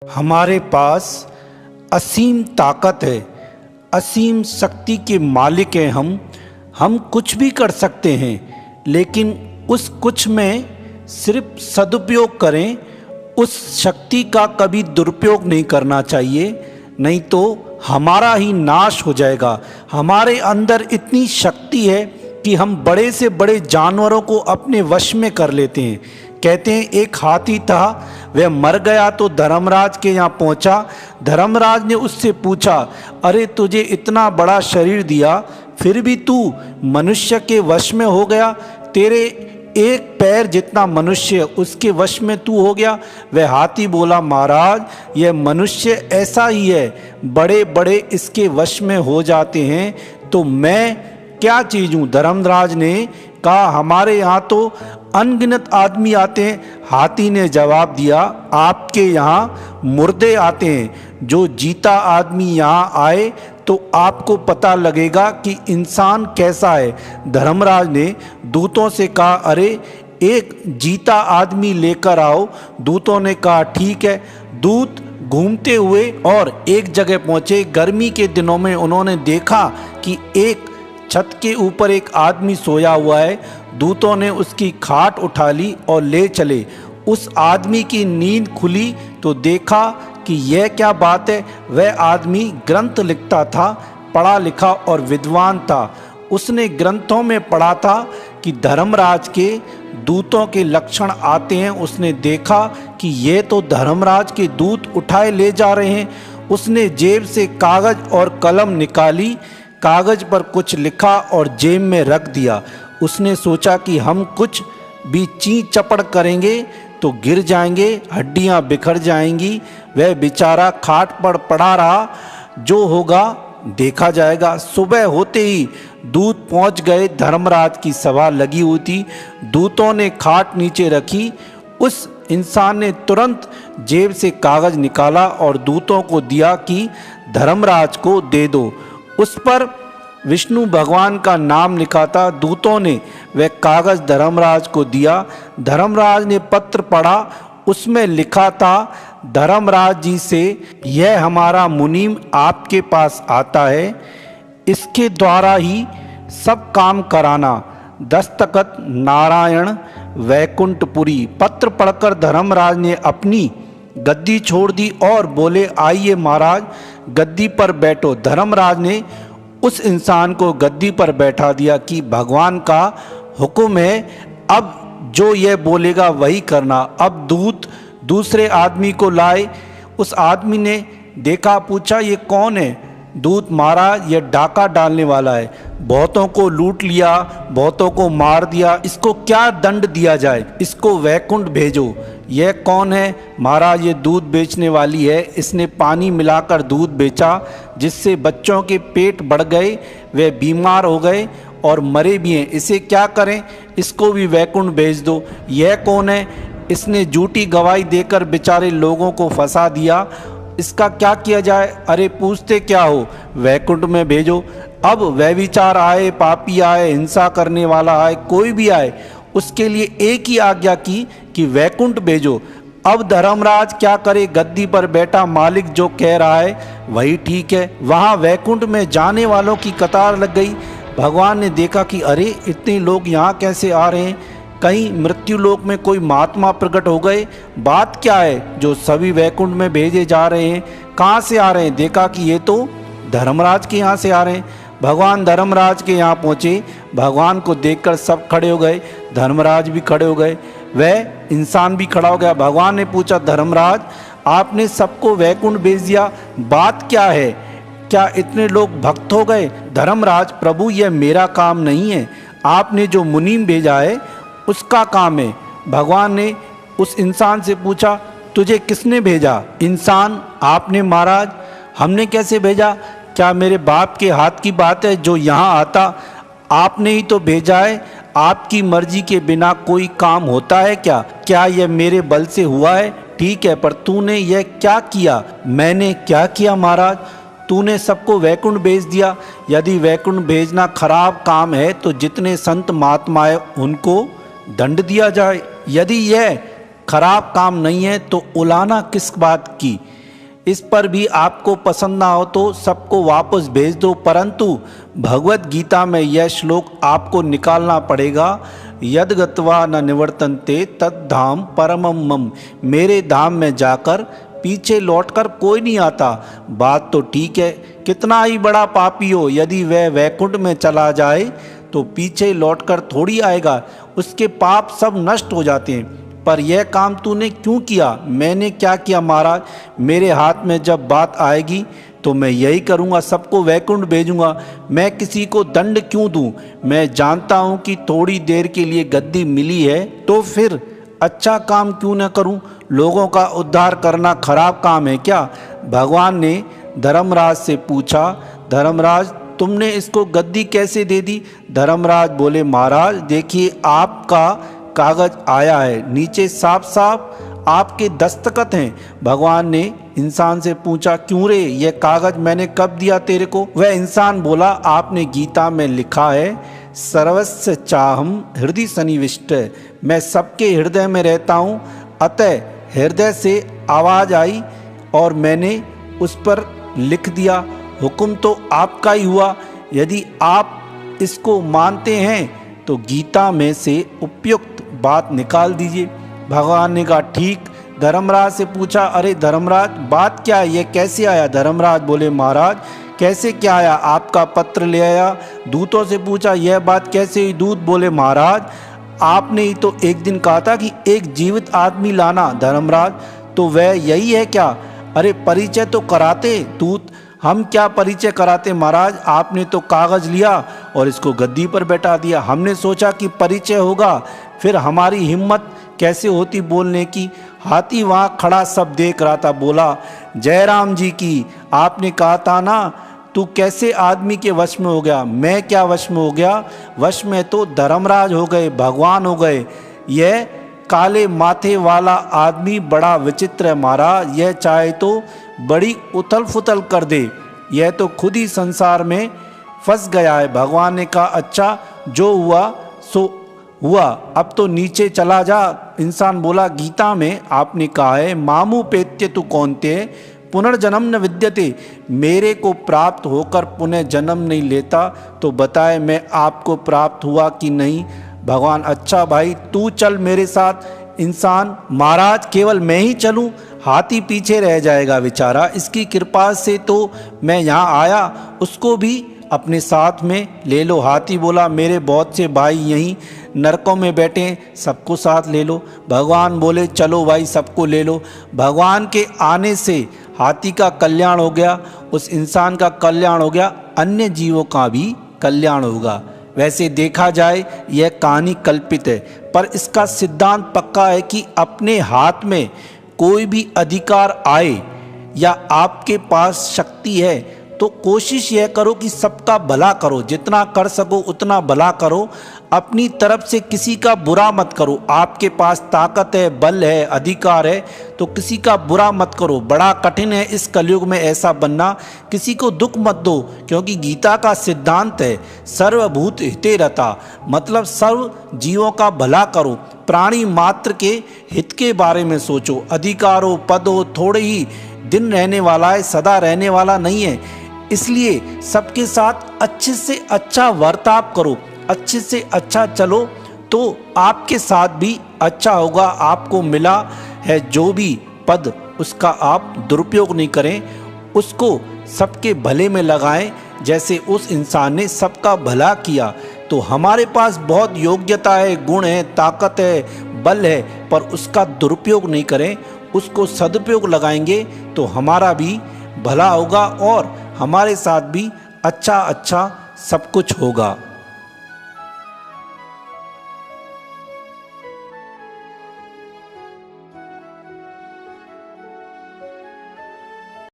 हमारे पास असीम ताकत है, असीम शक्ति के मालिक हैं हम कुछ भी कर सकते हैं, लेकिन उस कुछ में सिर्फ सदुपयोग करें। उस शक्ति का कभी दुरुपयोग नहीं करना चाहिए, नहीं तो हमारा ही नाश हो जाएगा। हमारे अंदर इतनी शक्ति है कि हम बड़े से बड़े जानवरों को अपने वश में कर लेते हैं। कहते हैं एक हाथी था, वह मर गया तो धर्मराज के यहाँ पहुँचा। धर्मराज ने उससे पूछा, अरे तुझे इतना बड़ा शरीर दिया, फिर भी तू मनुष्य के वश में हो गया? तेरे एक पैर जितना मनुष्य उसके वश में तू हो गया? वह हाथी बोला, महाराज यह मनुष्य ऐसा ही है, बड़े बड़े इसके वश में हो जाते हैं, तो मैं क्या चीज़ हूँ? धर्मराज ने कहा, हमारे यहाँ तो अनगिनत आदमी आते हैं। हाथी ने जवाब दिया, आपके यहाँ मुर्दे आते हैं। जो जीता आदमी यहाँ आए तो आपको पता लगेगा कि इंसान कैसा है। धर्मराज ने दूतों से कहा, अरे एक जीता आदमी लेकर आओ। दूतों ने कहा, ठीक है। दूत घूमते हुए और एक जगह पहुँचे। गर्मी के दिनों में उन्होंने देखा कि एक छत के ऊपर एक आदमी सोया हुआ है। दूतों ने उसकी खाट उठा ली और ले चले। उस आदमी की नींद खुली तो देखा कि यह क्या बात है। वह आदमी ग्रंथ लिखता था, पढ़ा लिखा और विद्वान था। उसने ग्रंथों में पढ़ा था कि धर्मराज के दूतों के लक्षण आते हैं। उसने देखा कि ये तो धर्मराज के दूत उठाए ले जा रहे हैं। उसने जेब से कागज और कलम निकाली, कागज पर कुछ लिखा और जेब में रख दिया। उसने सोचा कि हम कुछ भी ची चपड़ करेंगे तो गिर जाएंगे, हड्डियां बिखर जाएंगी। वह बेचारा खाट पर पड़ा रहा, जो होगा देखा जाएगा। सुबह होते ही दूत पहुंच गए। धर्मराज की सभा लगी हुई थी। दूतों ने खाट नीचे रखी। उस इंसान ने तुरंत जेब से कागज निकाला और दूतों को दिया कि धर्मराज को दे दो। उस पर विष्णु भगवान का नाम लिखा था। दूतों ने वह कागज धर्मराज को दिया। धर्मराज ने पत्र पढ़ा। उसमें लिखा था, धर्मराज जी से, यह हमारा मुनीम आपके पास आता है, इसके द्वारा ही सब काम कराना। दस्तखत नारायण वैकुंठपुरी। पत्र पढ़कर धर्मराज ने अपनी गद्दी छोड़ दी और बोले, आइए महाराज गद्दी पर बैठो। धर्मराज ने उस इंसान को गद्दी पर बैठा दिया कि भगवान का हुक्म है, अब जो यह बोलेगा वही करना। अब दूत दूसरे आदमी को लाए। उस आदमी ने देखा, पूछा, ये कौन है? दूत, महाराज यह डाका डालने वाला है, बहुतों को लूट लिया, बहुतों को मार दिया, इसको क्या दंड दिया जाए? इसको वैकुंठ भेजो। यह कौन है? महाराज ये दूध बेचने वाली है, इसने पानी मिलाकर दूध बेचा, जिससे बच्चों के पेट बढ़ गए, वे बीमार हो गए और मरे भी हैं। इसे क्या करें? इसको भी वैकुंठ भेज दो। यह कौन है? इसने झूठी गवाही देकर बेचारे लोगों को फंसा दिया, इसका क्या किया जाए? अरे पूछते क्या हो, वैकुंठ में भेजो। अब व्यभिचार आए, पापी आए, हिंसा करने वाला आए, कोई भी आए, उसके लिए एक ही आज्ञा की कि वैकुंठ भेजो। अब धर्मराज क्या करे? गद्दी पर बैठा, मालिक जो कह रहा है वही ठीक है। वहाँ वैकुंठ में जाने वालों की कतार लग गई। भगवान ने देखा कि अरे इतने लोग यहाँ कैसे आ रहे हैं? कहीं मृत्यु लोक में कोई महात्मा प्रकट हो गए? बात क्या है जो सभी वैकुंठ में भेजे जा रहे हैं? कहाँ से आ रहे हैं? देखा कि ये तो धर्मराज के यहाँ से आ रहे हैं। भगवान धर्मराज के यहाँ पहुँचे। भगवान को देखकर सब खड़े हो गए। धर्मराज भी खड़े हो गए, वह इंसान भी खड़ा हो गया। भगवान ने पूछा, धर्मराज आपने सबको वैकुंठ भेज दिया, बात क्या है? क्या इतने लोग भक्त हो गए? धर्मराज, प्रभु यह मेरा काम नहीं है, आपने जो मुनीम भेजा है उसका काम है। भगवान ने उस इंसान से पूछा, तुझे किसने भेजा? इंसान, आपने महाराज। हमने कैसे भेजा? क्या मेरे बाप के हाथ की बात है जो यहाँ आता? आपने ही तो भेजा है। आपकी मर्जी के बिना कोई काम होता है क्या? क्या यह मेरे बल से हुआ है? ठीक है, पर तूने यह क्या किया? मैंने क्या किया महाराज? तूने सबको वैकुंठ भेज दिया। यदि वैकुंठ भेजना खराब काम है तो जितने संत महात्मा है उनको दंड दिया जाए। यदि यह खराब काम नहीं है तो उलाना किस बात की। इस पर भी आपको पसंद ना हो तो सबको वापस भेज दो, परंतु भगवत गीता में यह श्लोक आपको निकालना पड़ेगा। यद गत्वा न निवर्तन्ते तद धाम परमम मम। मेरे धाम में जाकर पीछे लौटकर कोई नहीं आता। बात तो ठीक है, कितना ही बड़ा पापी हो, यदि वह वैकुंठ में चला जाए तो पीछे लौटकर थोड़ी आएगा, उसके पाप सब नष्ट हो जाते हैं। पर यह काम तूने क्यों किया? मैंने क्या किया महाराज? मेरे हाथ में जब बात आएगी तो मैं यही करूँगा, सबको वैकुंठ भेजूँगा। मैं किसी को दंड क्यों दूँ? मैं जानता हूँ कि थोड़ी देर के लिए गद्दी मिली है तो फिर अच्छा काम क्यों न करूं? लोगों का उद्धार करना खराब काम है क्या? भगवान ने धर्मराज से पूछा, धर्मराज तुमने इसको गद्दी कैसे दे दी? धर्मराज बोले, महाराज देखिए आपका कागज आया है, नीचे साफ साफ आपके दस्तखत हैं। भगवान ने इंसान से पूछा, क्यों रे, यह कागज मैंने कब दिया तेरे को? वह इंसान बोला, आपने गीता में लिखा है, सर्वस्य चाहम हृदय सन्निविष्ट। मैं सबके हृदय में रहता हूँ, अतः हृदय से आवाज़ आई और मैंने उस पर लिख दिया। हुक्म तो आपका ही हुआ। यदि आप इसको मानते हैं तो गीता में से उपयुक्त बात निकाल दीजिए। भगवान ने कहा ठीक। धर्मराज से पूछा, अरे धर्मराज बात क्या है, ये कैसे आया? धर्मराज बोले, महाराज कैसे क्या आया? आपका पत्र ले आया। दूतों से पूछा, यह बात कैसे हुई? दूत बोले, महाराज आपने ही तो एक दिन कहा था कि एक जीवित आदमी लाना। धर्मराज तो वह यही है क्या? अरे परिचय तो कराते। दूत, हम क्या परिचय कराते महाराज, आपने तो कागज लिया और इसको गद्दी पर बैठा दिया। हमने सोचा कि परिचय होगा, फिर हमारी हिम्मत कैसे होती बोलने की। हाथी वहाँ खड़ा सब देख रहा था, बोला, जयराम जी की, आपने कहा था ना तू कैसे आदमी के वश में हो गया? मैं क्या वश में हो गया? वश में तो धर्मराज हो गए, भगवान हो गए। यह काले माथे वाला आदमी बड़ा विचित्र है महाराज, यह चाहे तो बड़ी उथल फुथल कर दे, यह तो खुद ही संसार में फंस गया है। भगवान ने कहा, अच्छा जो हुआ सो हुआ, अब तो नीचे चला जा। इंसान बोला, गीता में आपने कहा है, मामू पेत्य तु कौन्ते पुनर्जन्म न विद्यते। मेरे को प्राप्त होकर पुनः जन्म नहीं लेता, तो बताए मैं आपको प्राप्त हुआ कि नहीं? भगवान, अच्छा भाई तू चल मेरे साथ। इंसान, महाराज केवल मैं ही चलूं? हाथी पीछे रह जाएगा बेचारा, इसकी कृपा से तो मैं यहाँ आया, उसको भी अपने साथ में ले लो। हाथी बोला, मेरे बहुत से भाई यहीं नरकों में बैठे हैं, सबको साथ ले लो। भगवान बोले, चलो भाई सबको ले लो। भगवान के आने से हाथी का कल्याण हो गया, उस इंसान का कल्याण हो गया, अन्य जीवों का भी कल्याण होगा। वैसे देखा जाए यह कहानी कल्पित है, पर इसका सिद्धांत पक्का है कि अपने हाथ में कोई भी अधिकार आए या आपके पास शक्ति है तो कोशिश यह करो कि सबका भला करो, जितना कर सको उतना भला करो, अपनी तरफ से किसी का बुरा मत करो। आपके पास ताकत है, बल है, अधिकार है तो किसी का बुरा मत करो। बड़ा कठिन है इस कलयुग में ऐसा बनना, किसी को दुख मत दो, क्योंकि गीता का सिद्धांत है सर्वभूत हिते रता, मतलब सर्व जीवों का भला करो, प्राणी मात्र के हित के बारे में सोचो। अधिकार हो, पद हो, थोड़े ही दिन रहने वाला है, सदा रहने वाला नहीं है। इसलिए सबके साथ अच्छे से अच्छा बर्ताव करो, अच्छे से अच्छा चलो, तो आपके साथ भी अच्छा होगा। आपको मिला है जो भी पद, उसका आप दुरुपयोग नहीं करें, उसको सबके भले में लगाएं। जैसे उस इंसान ने सबका भला किया, तो हमारे पास बहुत योग्यता है, गुण है, ताकत है, बल है, पर उसका दुरुपयोग नहीं करें, उसको सदुपयोग लगाएंगे तो हमारा भी भला होगा और हमारे साथ भी अच्छा अच्छा सब कुछ होगा।